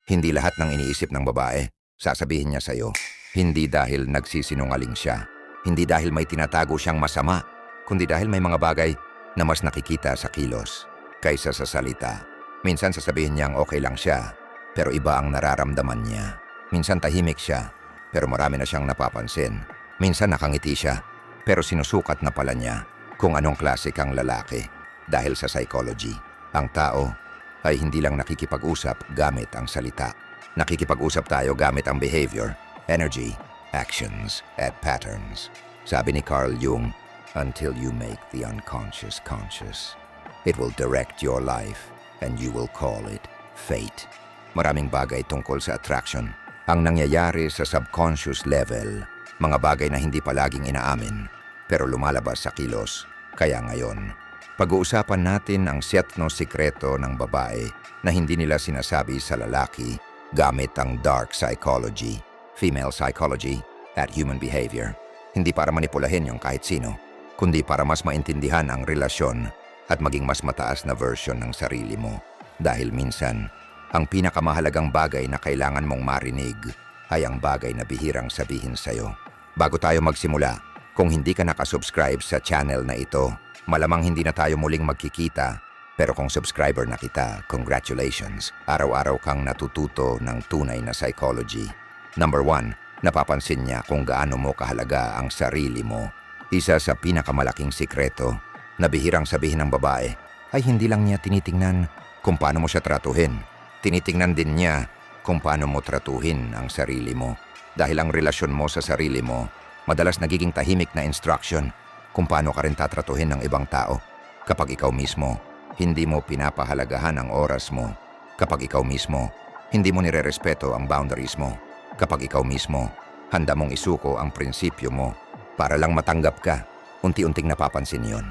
Hindi lahat ng iniisip ng babae, sasabihin niya sa'yo. Hindi dahil nagsisinungaling siya. Hindi dahil may tinatago siyang masama, kundi dahil may mga bagay na mas nakikita sa kilos kaysa sa salita. Minsan sasabihin niyang okay lang siya, pero iba ang nararamdaman niya. Minsan tahimik siya, pero marami na siyang napapansin. Minsan nakangiti siya, pero sinusukat na pala niya kung anong klase kang lalaki. Dahil sa psychology, ang tao ay hindi lang nakikipag-usap gamit ang salita. Nakikipag-usap tayo gamit ang behavior, energy, actions, at patterns. Sabi ni Carl Jung, until you make the unconscious conscious, it will direct your life and you will call it fate. Maraming bagay tungkol sa attraction ang nangyayari sa subconscious level, mga bagay na hindi palaging inaamin pero lumalabas sa kilos. Kaya ngayon, pag-uusapan natin ang 7 sikreto ng babae na hindi nila sinasabi sa lalaki gamit ang dark psychology, female psychology, at human behavior. Hindi para manipulahin yung kahit sino, kundi para mas maintindihan ang relasyon at maging mas mataas na version ng sarili mo. Dahil minsan, ang pinakamahalagang bagay na kailangan mong marinig ay ang bagay na bihirang sabihin sa'yo. Bago tayo magsimula, kung hindi ka nakasubscribe sa channel na ito, malamang hindi na tayo muling magkikita. Pero kung subscriber na kita, congratulations. Araw-araw kang natututo ng tunay na psychology. Number 1, napapansin niya kung gaano mo kahalaga ang sarili mo. Isa sa pinakamalaking sikreto na bihirang sabihin ng babae ay hindi lang niya tinitingnan kung paano mo siya tratuhin. Tinitingnan din niya kung paano mo tratuhin ang sarili mo. Dahil ang relasyon mo sa sarili mo, madalas nagiging tahimik na instruction kung paano ka rin tatratuhin ng ibang tao. Kapag ikaw mismo, hindi mo pinapahalagahan ang oras mo. Kapag ikaw mismo, hindi mo nirerespeto ang boundaries mo. Kapag ikaw mismo, handa mong isuko ang prinsipyo mo para lang matanggap ka, unti-unting napapansin yon.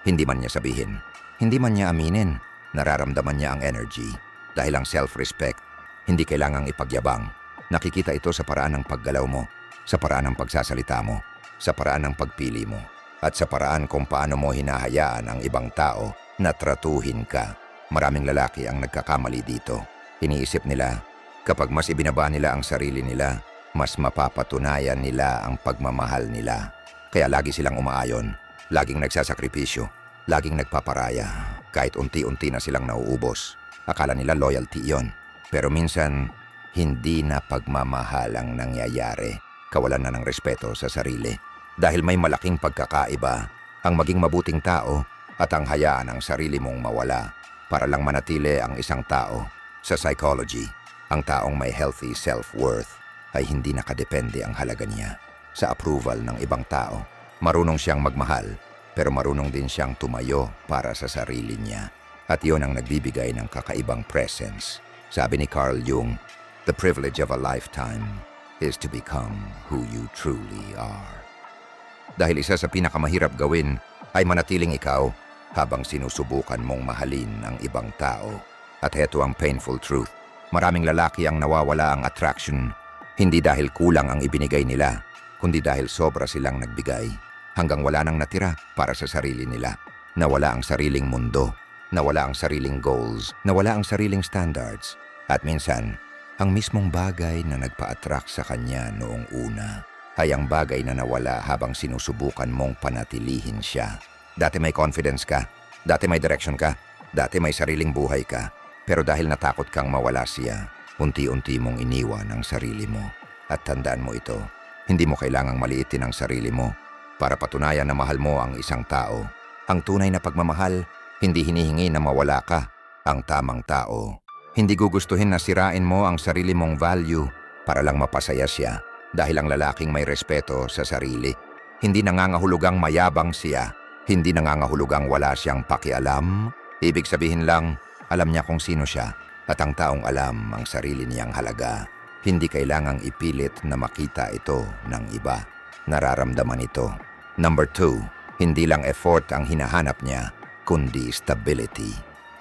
Hindi man niya sabihin, hindi man niya aminin, nararamdaman niya ang energy. Dahil ang self-respect, hindi kailangang ipagyabang. Nakikita ito sa paraan ng paggalaw mo, sa paraan ng pagsasalita mo, sa paraan ng pagpili mo, at sa paraan kung paano mo hinahayaan ang ibang tao na tratuhin ka. Maraming lalaki ang nagkakamali dito. Iniisip nila, kapag mas ibinaba nila ang sarili nila, mas mapapatunayan nila ang pagmamahal nila. Kaya lagi silang umaayon, laging nagsasakripisyo, laging nagpaparaya, kahit unti-unti na silang nauubos. Akala nila loyalty yon. Pero minsan, hindi na pagmamahal ang nangyayari. Kawalan na ng respeto sa sarili. Dahil may malaking pagkakaiba ang maging mabuting tao at ang hayaan ang sarili mong mawala para lang manatili ang isang tao. Sa psychology, ang taong may healthy self-worth ay hindi nakadepende ang halaga niya sa approval ng ibang tao. Marunong siyang magmahal, pero marunong din siyang tumayo para sa sarili niya. At iyon ang nagbibigay ng kakaibang presence. Sabi ni Carl Jung, the privilege of a lifetime is to become who you truly are. Dahil isa sa pinakamahirap gawin ay manatiling ikaw habang sinusubukan mong mahalin ang ibang tao. At heto ang painful truth. Maraming lalaki ang nawawala ang attraction, hindi dahil kulang ang ibinigay nila, kundi dahil sobra silang nagbigay. Hanggang wala nang natira para sa sarili nila. Nawala ang sariling mundo. Nawala ang sariling goals, nawala ang sariling standards. At minsan, ang mismong bagay na nagpa-attract sa kanya noong una ay ang bagay na nawala habang sinusubukan mong panatilihin siya. Dati may confidence ka, dati may direction ka, dati may sariling buhay ka. Pero dahil natakot kang mawala siya, unti-unti mong iniwan ang sarili mo. At tandaan mo ito, hindi mo kailangang maliitin ang sarili mo para patunayan na mahal mo ang isang tao. Ang tunay na pagmamahal, hindi hinihingi na mawala ka. Ang tamang tao, hindi gugustuhin na sirain mo ang sarili mong value para lang mapasaya siya. Dahil ang lalaking may respeto sa sarili, hindi nangangahulugang mayabang siya, hindi nangangahulugang wala siyang pakialam. Ibig sabihin lang, alam niya kung sino siya at ang taong alam ang sarili niyang halaga. Hindi kailangang ipilit na makita ito ng iba. Nararamdaman ito. Number 2, hindi lang effort ang hinahanap niya, kundi stability.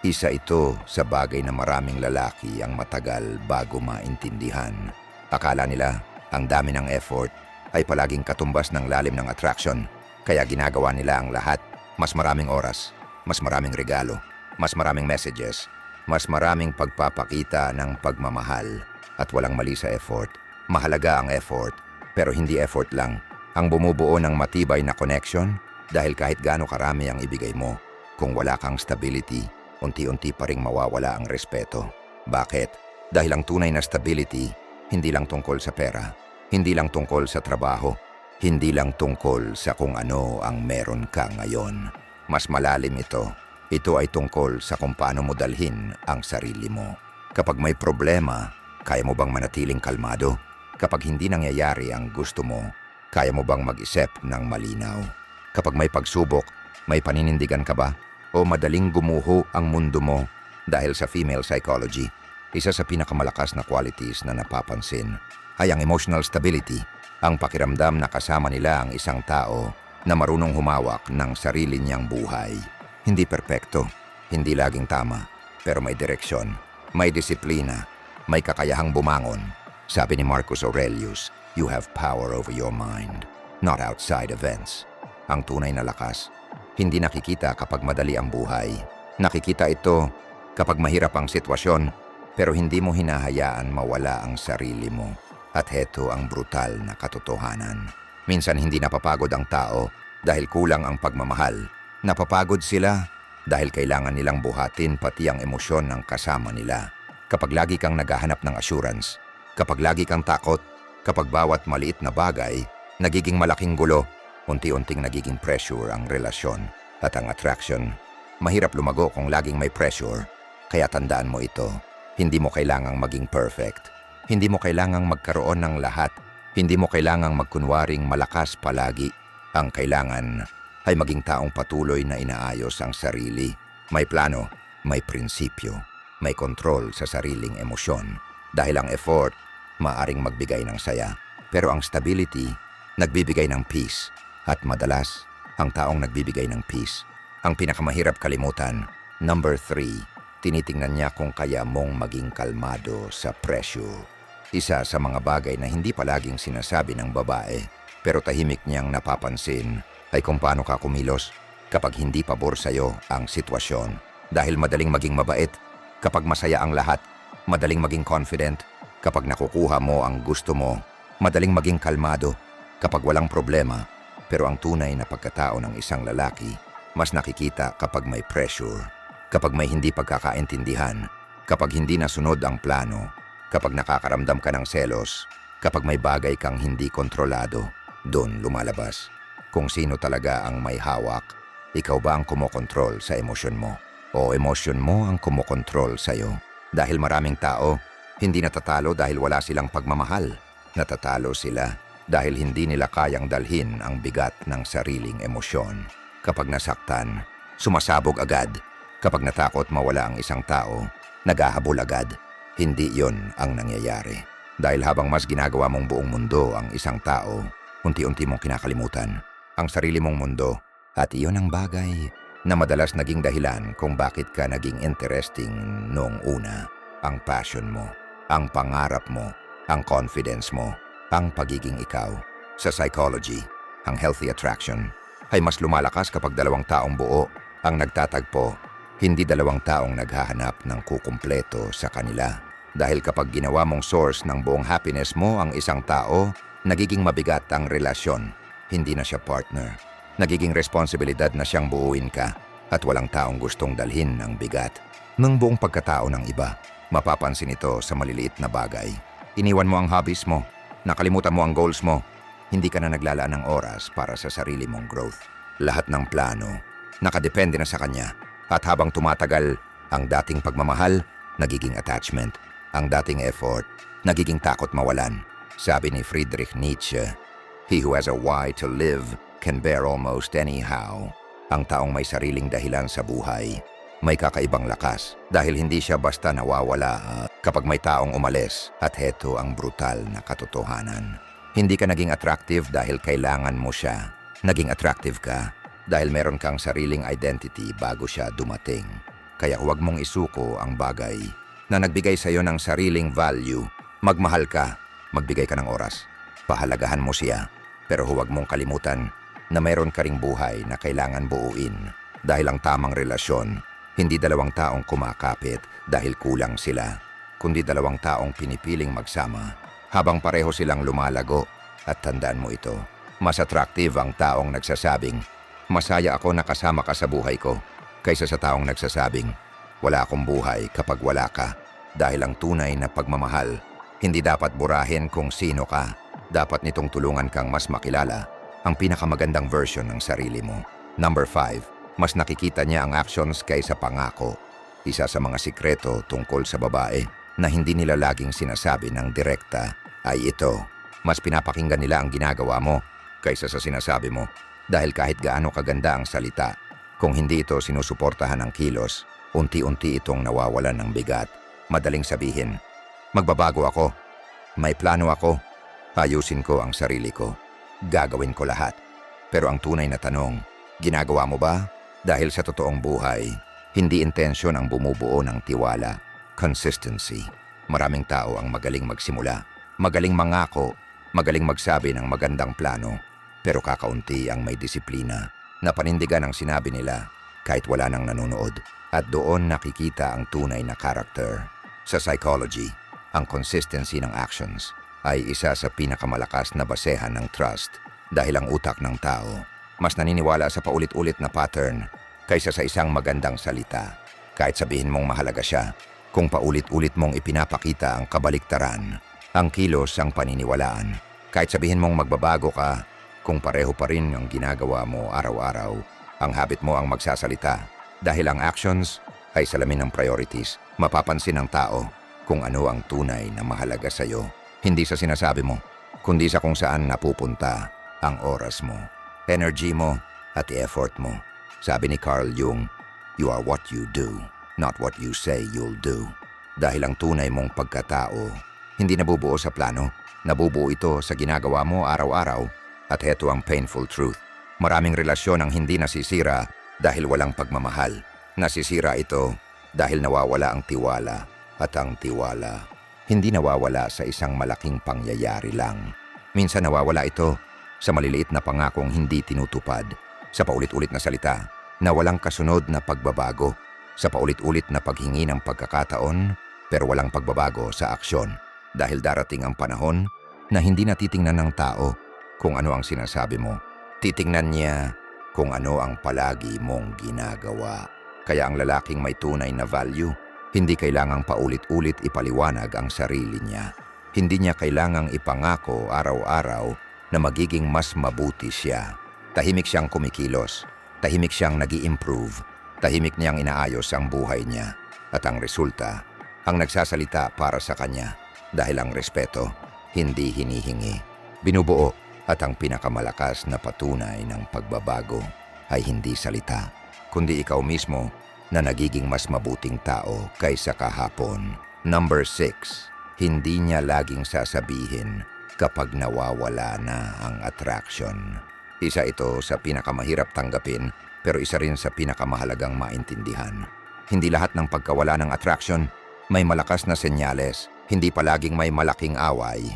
Isa ito sa bagay na maraming lalaki ang matagal bago maintindihan. Akala nila ang dami ng effort ay palaging katumbas ng lalim ng attraction, kaya ginagawa nila ang lahat. Mas maraming oras, mas maraming regalo, mas maraming messages, Mas maraming pagpapakita ng pagmamahal at walang mali sa effort. Mahalaga ang effort, pero hindi effort lang. Ang bumubuo ng matibay na connection dahil kahit gaano karami ang ibigay mo, kung wala kang stability, unti-unti pa ring mawawala ang respeto. Bakit? Dahil ang tunay na stability, hindi lang tungkol sa pera, hindi lang tungkol sa trabaho, hindi lang tungkol sa kung ano ang meron ka ngayon. Mas malalim ito. Ito ay tungkol sa kung paano mo dalhin ang sarili mo. Kapag may problema, kaya mo bang manatiling kalmado? Kapag hindi nangyayari ang gusto mo, kaya mo bang mag-isip ng malinaw? Kapag may pagsubok, may paninindigan ka ba? O madaling gumuho ang mundo mo? Dahil sa female psychology, isa sa pinakamalakas na qualities na napapansin ay ang emotional stability, ang pakiramdam na kasama nila ang isang tao na marunong humawak ng sarili niyang buhay. Hindi perpekto, hindi laging tama, pero may direksyon, may disiplina, may kakayahang bumangon. Sabi ni Marcus Aurelius, "You have power over your mind, not outside events." Ang tunay na lakas, hindi nakikita kapag madali ang buhay. Nakikita ito kapag mahirap ang sitwasyon, pero hindi mo hinahayaan mawala ang sarili mo. At heto ang brutal na katotohanan. Minsan hindi napapagod ang tao dahil kulang ang pagmamahal. Napapagod sila dahil kailangan nilang buhatin pati ang emosyon ng kasama nila. Kapag lagi kang naghahanap ng assurance, kapag lagi kang takot, kapag bawat maliit na bagay, nagiging malaking gulo, unti-unting nagiging pressure ang relasyon at ang attraction. Mahirap lumago kung laging may pressure, kaya tandaan mo ito. Hindi mo kailangang maging perfect. Hindi mo kailangang magkaroon ng lahat. Hindi mo kailangang magkunwaring malakas palagi. Ang kailangan ay maging taong patuloy na inaayos ang sarili. May plano, may prinsipyo, may kontrol sa sariling emosyon. Dahil ang effort, maaring magbigay ng saya. Pero ang stability, nagbibigay ng peace. At madalas, ang taong nagbibigay ng peace, ang pinakamahirap kalimutan. Number 3, tinitingnan niya kung kaya mong maging kalmado sa pressure. Isa sa mga bagay na hindi palaging sinasabi ng babae, pero tahimik niyang napapansin, ay kung paano ka kumilos kapag hindi pabor sa'yo ang sitwasyon. Dahil madaling maging mabait kapag masaya ang lahat, madaling maging confident kapag nakukuha mo ang gusto mo, madaling maging kalmado kapag walang problema. Pero ang tunay na pagkatao ng isang lalaki, mas nakikita kapag may pressure, kapag may hindi pagkakaintindihan, kapag hindi nasunod ang plano, kapag nakakaramdam ka ng selos, kapag may bagay kang hindi kontrolado, doon lumalabas kung sino talaga ang may hawak. Ikaw ba ang kumokontrol sa emosyon mo? O emosyon mo ang kumokontrol sa'yo? Dahil maraming tao, hindi natatalo dahil wala silang pagmamahal. Natatalo sila dahil hindi nila kayang dalhin ang bigat ng sariling emosyon. Kapag nasaktan, sumasabog agad. Kapag natakot mawala ang isang tao, naghahabol agad. Hindi yon ang nangyayari. Dahil habang mas ginagawa mong buong mundo ang isang tao, unti-unti mong kinakalimutan ang sarili mong mundo. At iyon ang bagay na madalas naging dahilan kung bakit ka naging interesting noong una. Ang passion mo, ang pangarap mo, ang confidence mo, ang pagiging ikaw. Sa psychology, ang healthy attraction ay mas lumalakas kapag dalawang taong buo ang nagtatagpo, hindi dalawang taong naghahanap ng kukumpleto sa kanila. Dahil kapag ginawa mong source ng buong happiness mo ang isang tao, nagiging mabigat ang relasyon. Hindi na siya partner. Nagiging responsibilidad na siyang buuin ka at walang taong gustong dalhin ang bigat ng buong pagkatao ng iba. Mapapansin ito sa maliliit na bagay. Iniwan mo ang hobbies mo, nakalimutan mo ang goals mo, hindi ka na naglalaan ng oras para sa sarili mong growth. Lahat ng plano, nakadepende na sa kanya. At habang tumatagal, ang dating pagmamahal, nagiging attachment. Ang dating effort, nagiging takot mawalan. Sabi ni Friedrich Nietzsche, "He who has a why to live can bear almost anyhow." Ang taong may sariling dahilan sa buhay, may kakaibang lakas dahil hindi siya basta nawawala kapag may taong umalis. At heto ang brutal na katotohanan. Hindi ka naging attractive dahil kailangan mo siya. Naging attractive ka dahil meron kang sariling identity bago siya dumating. Kaya huwag mong isuko ang bagay na nagbigay sa iyo ng sariling value. Magmahal ka, magbigay ka ng oras. Pahalagahan mo siya, pero huwag mong kalimutan na mayroon ka ring buhay na kailangan buuin. Dahil ang tamang relasyon, Hindi dalawang taong kumakapit dahil kulang sila, kundi dalawang taong pinipiling magsama habang pareho silang lumalago. At tandaan mo ito, mas attractive ang taong nagsasabing, masaya ako na kasama ka sa buhay ko, kaysa sa taong nagsasabing, wala akong buhay kapag wala ka. Dahil ang tunay na pagmamahal, hindi dapat burahin kung sino ka. Dapat nitong tulungan kang mas makilala ang pinakamagandang version ng sarili mo. Number 5, mas nakikita niya ang actions kaysa pangako. Isa sa mga sikreto tungkol sa babae na hindi nila laging sinasabi ng direkta ay ito. Mas pinapakinggan nila ang ginagawa mo kaysa sa sinasabi mo. Dahil kahit gaano kaganda ang salita, kung hindi ito sinusuportahan ng kilos, unti-unti itong nawawalan ng bigat. Madaling sabihin, magbabago ako, may plano ako, ayusin ko ang sarili ko, gagawin ko lahat. Pero ang tunay na tanong, ginagawa mo ba? Dahil sa totoong buhay, hindi intensyon ang bumubuo ng tiwala, consistency. Maraming tao ang magaling magsimula, magaling mangako, magaling magsabi ng magandang plano, pero kakaunti ang may disiplina na panindigan ang sinabi nila kahit wala nang nanonood. At doon nakikita ang tunay na character. Sa psychology, ang consistency ng actions ay isa sa pinakamalakas na basehan ng trust dahil ang utak ng tao mas naniniwala sa paulit-ulit na pattern kaysa sa isang magandang salita. Kahit sabihin mong mahalaga siya, kung paulit-ulit mong ipinapakita ang kabaliktaran, ang kilos ang paniniwalaan. Kahit sabihin mong magbabago ka, kung pareho pa rin ang ginagawa mo araw-araw, ang habit mo ang magsasalita. Dahil ang actions ay salamin ng priorities, mapapansin ng tao kung ano ang tunay na mahalaga sa iyo. Hindi sa sinasabi mo, kundi sa kung saan napupunta ang oras mo, energy mo at effort mo. Sabi ni Carl Jung, you are what you do, not what you say you'll do. Dahil ang tunay mong pagkatao, hindi nabubuo sa plano, nabubuo ito sa ginagawa mo araw-araw. At heto ang painful truth. Maraming relasyon ang hindi nasisira dahil walang pagmamahal. Nasisira ito dahil nawawala ang tiwala. At ang tiwala, hindi nawawala sa isang malaking pangyayari lang. Minsan nawawala ito sa maliliit na pangakong hindi tinutupad, sa paulit-ulit na salita na walang kasunod na pagbabago, sa paulit-ulit na paghingi ng pagkakataon pero walang pagbabago sa aksyon. Dahil darating ang panahon na hindi natitingnan ng tao kung ano ang sinasabi mo. Titingnan niya kung ano ang palagi mong ginagawa. Kaya ang lalaking may tunay na value, hindi kailangang paulit-ulit ipaliwanag ang sarili niya. Hindi niya kailangang ipangako araw-araw na magiging mas mabuti siya. Tahimik siyang kumikilos, tahimik siyang nag-i-improve, tahimik niyang inaayos ang buhay niya. At ang resulta, ang nagsasalita para sa kanya dahil ang respeto, hindi hinihingi. Binubuo at ang pinakamalakas na patunay ng pagbabago ay hindi salita, kundi ikaw mismo na nagiging mas mabuting tao kaysa kahapon. Number 6, hindi niya laging sasabihin kapag nawawala na ang attraction. Isa ito sa pinakamahirap tanggapin pero isa rin sa pinakamahalagang maintindihan. Hindi lahat ng pagkawala ng attraction may malakas na senyales. Hindi palaging may malaking away.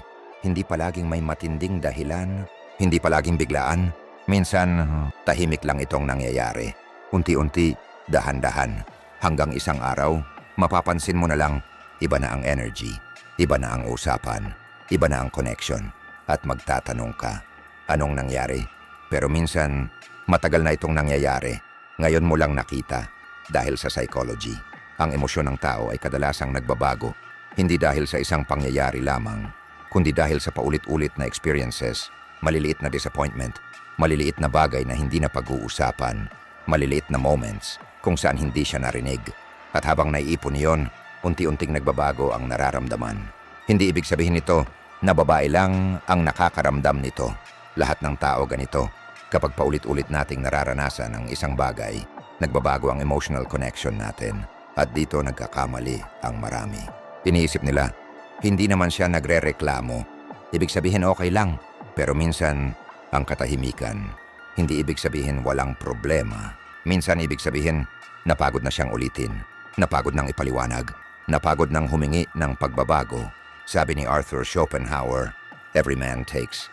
Hindi palaging may matinding dahilan. Hindi palaging biglaan. Minsan, tahimik lang itong nangyayari. Unti-unti, dahan-dahan. Hanggang isang araw, mapapansin mo na lang, iba na ang energy, iba na ang usapan, iba na ang connection. At magtatanong ka, anong nangyari? Pero minsan, matagal na itong nangyayari. Ngayon mo lang nakita dahil sa psychology. Ang emosyon ng tao ay kadalasang nagbabago. Hindi dahil sa isang pangyayari lamang, kundi dahil sa paulit-ulit na experiences, maliliit na disappointment, maliliit na bagay na hindi na pag-uusapan, maliliit na moments kung saan hindi siya narinig. At habang naiipon iyon, unti-unting nagbabago ang nararamdaman. Hindi ibig sabihin nito na babae lang ang nakakaramdam nito. Lahat ng tao ganito. Kapag paulit-ulit nating nararanasan ang isang bagay, nagbabago ang emotional connection natin. At dito nagkakamali ang marami. Iniisip nila, hindi naman siya nagre-reklamo. Ibig sabihin okay lang. Pero minsan, ang katahimikan, hindi ibig sabihin walang problema. Minsan ibig sabihin, napagod na siyang ulitin. Napagod ng ipaliwanag. Napagod ng humingi ng pagbabago. Sabi ni Arthur Schopenhauer, every man takes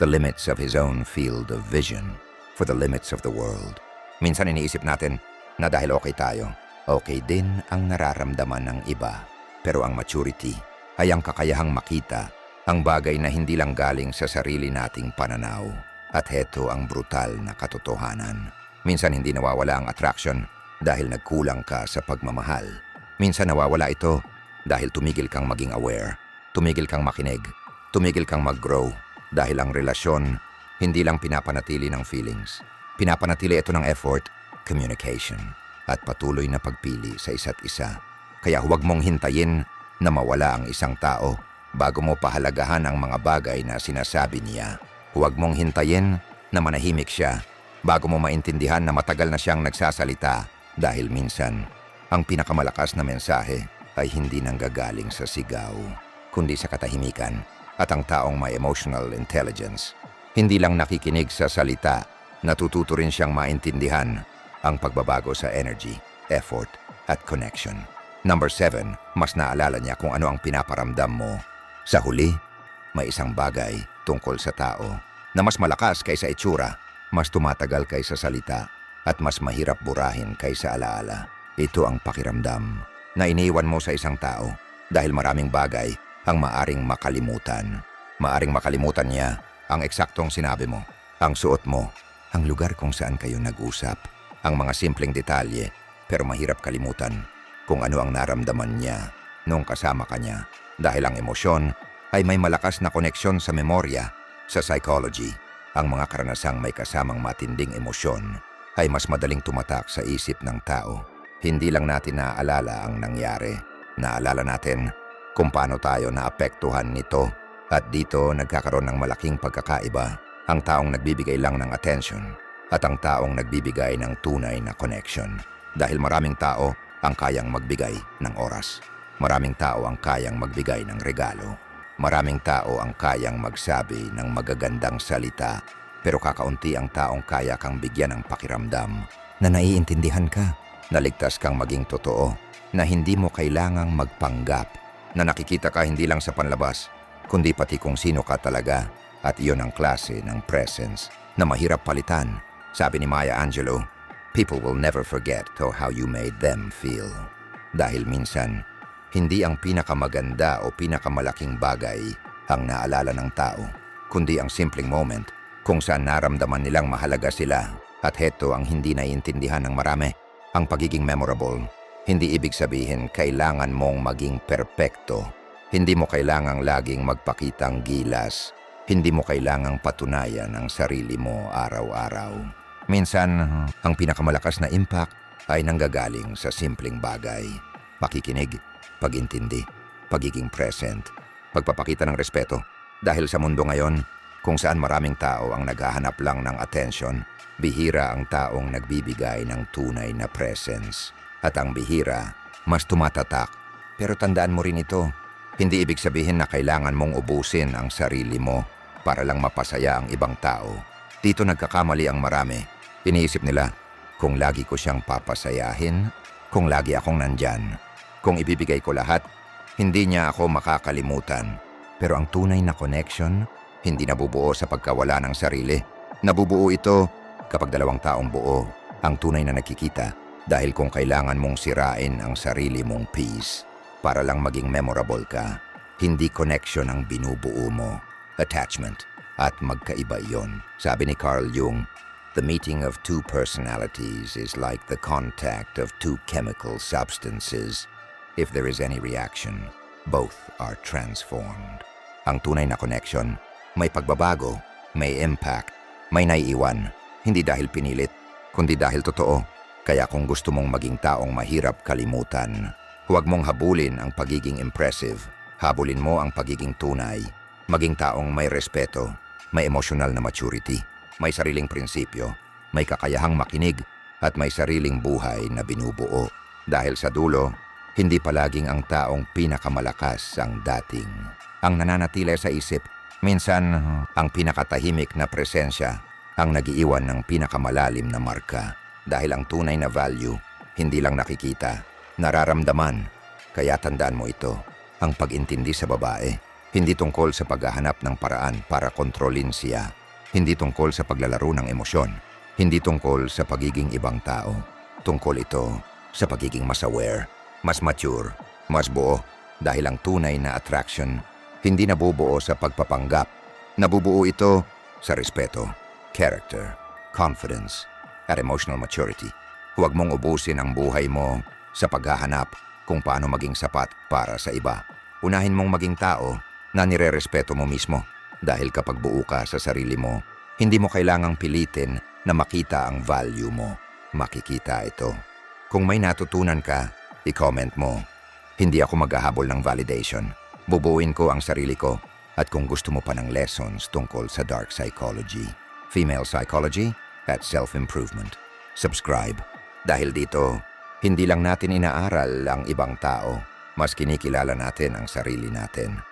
the limits of his own field of vision for the limits of the world. Minsan iniisip natin na dahil okay tayo, Okay din ang nararamdaman ng iba. Pero ang maturity ay ang kakayahang makita ang bagay na hindi lang galing sa sarili nating pananaw. At heto ang brutal na katotohanan. Minsan hindi nawawala ang attraction dahil nagkulang ka sa pagmamahal. Minsan nawawala ito dahil tumigil kang maging aware, tumigil kang makinig, tumigil kang mag-grow. Dahil ang relasyon hindi lang pinapanatili ng feelings. Pinapanatili ito ng effort, communication, at patuloy na pagpili sa isa't isa. Kaya huwag mong hintayin na mawala ang isang tao bago mo pahalagahan ang mga bagay na sinasabi niya. Huwag mong hintayin na manahimik siya bago mo maintindihan na matagal na siyang nagsasalita dahil minsan ang pinakamalakas na mensahe ay hindi nanggagaling sa sigaw, kundi sa katahimikan. At ang taong may emotional intelligence, hindi lang nakikinig sa salita, natututo rin siyang maintindihan ang pagbabago sa energy, effort, at connection. Number 7, mas naalala niya kung ano ang pinaparamdam mo. Sa huli, may isang bagay tungkol sa tao na mas malakas kaysa itsura, mas tumatagal kaysa salita, at mas mahirap burahin kaysa alaala. Ito ang pakiramdam na iniwan mo sa isang tao dahil maraming bagay ang maaring makalimutan. Maaring makalimutan niya ang eksaktong sinabi mo, ang suot mo, ang lugar kung saan kayo nag-usap, ang mga simpleng detalye, pero mahirap kalimutan kung ano ang naramdaman niya nung kasama ka niya. Dahil ang emosyon ay may malakas na koneksyon sa memorya, sa psychology. Ang mga karanasang may kasamang matinding emosyon ay mas madaling tumatak sa isip ng tao. Hindi lang natin naaalala ang nangyari, naalala natin kung paano tayo naapektuhan nito. At dito nagkakaroon ng malaking pagkakaiba ang taong nagbibigay lang ng attention at ang taong nagbibigay ng tunay na connection. Dahil maraming tao ang kayang magbigay ng oras. Maraming tao ang kayang magbigay ng regalo. Maraming tao ang kayang magsabi ng magagandang salita. Pero kakaunti ang taong kaya kang bigyan ng pakiramdam na naiintindihan ka, na ligtas kang maging totoo, na hindi mo kailangang magpanggap, na nakikita ka hindi lang sa panlabas, kundi pati kung sino ka talaga. At iyon ang klase ng presence na mahirap palitan. Sabi ni Maya Angelou, people will never forget how you made them feel. Dahil minsan, hindi ang pinakamaganda o pinakamalaking bagay ang naalala ng tao, kundi ang simpleng moment kung saan naramdaman nilang mahalaga sila. At heto ang hindi naiintindihan ng marami, ang pagiging memorable. Hindi ibig sabihin kailangan mong maging perpekto. Hindi mo kailangang laging magpakitang gilas. Hindi mo kailangang patunayan ang sarili mo araw-araw. Minsan, ang pinakamalakas na impact ay nanggagaling sa simpleng bagay. Pakikinig, pag-intindi, pagiging present, pagpapakita ng respeto. Dahil sa mundo ngayon, kung saan maraming tao ang naghahanap lang ng atensyon, bihira ang taong nagbibigay ng tunay na presence. At ang bihira, mas tumatatak. Pero tandaan mo rin ito, hindi ibig sabihin na kailangan mong ubusin ang sarili mo para lang mapasaya ang ibang tao. Dito nagkakamali ang marami. Iniisip nila, kung lagi ko siyang papasayahin, kung lagi akong nandyan, kung ibibigay ko lahat, hindi niya ako makakalimutan. Pero ang tunay na connection, hindi nabubuo sa pagkawala ng sarili. Nabubuo ito kapag dalawang taong buo ang tunay na nakikita. Dahil kung kailangan mong sirain ang sarili mong peace para lang maging memorable ka, hindi connection ang binubuo mo, attachment. At magkaiba iyon. Sabi ni Carl Jung, the meeting of two personalities is like the contact of two chemical substances. If there is any reaction, both are transformed. Ang tunay na connection, may pagbabago, may impact, may naiiwan, hindi dahil pinilit, kundi dahil totoo. Kaya kung gusto mong maging taong mahirap kalimutan, huwag mong habulin ang pagiging impressive, habulin mo ang pagiging tunay, maging taong may respeto, may emotional na maturity, may sariling prinsipyo, may kakayahang makinig, at may sariling buhay na binubuo. Dahil sa dulo, hindi palaging ang taong pinakamalakas ang dating. Ang nananatili sa isip, minsan ang pinakatahimik na presensya, ang nagiiwan ng pinakamalalim na marka. Dahil ang tunay na value, hindi lang nakikita, nararamdaman. Kaya tandaan mo ito, ang pag-intindi sa babae, hindi tungkol sa paghahanap ng paraan para kontrolin siya. Hindi tungkol sa paglalaro ng emosyon. Hindi tungkol sa pagiging ibang tao. Tungkol ito sa pagiging mas aware, mas mature, mas buo dahil ang tunay na attraction hindi nabubuo sa pagpapanggap. Nabubuo ito sa respeto, character, confidence, at emotional maturity. Huwag mong ubusin ang buhay mo sa paghahanap kung paano maging sapat para sa iba. Unahin mong maging tao na nirerespeto mo mismo dahil kapag buo ka sa sarili mo, hindi mo kailangang pilitin na makita ang value mo. Makikita ito. Kung may natutunan ka, i-comment mo. Hindi ako maghahabol ng validation. Bubuin ko ang sarili ko at kung gusto mo pa ng lessons tungkol sa dark psychology, female psychology at self-improvement, subscribe. Dahil dito, hindi lang natin inaaral ang ibang tao, mas kinikilala natin ang sarili natin.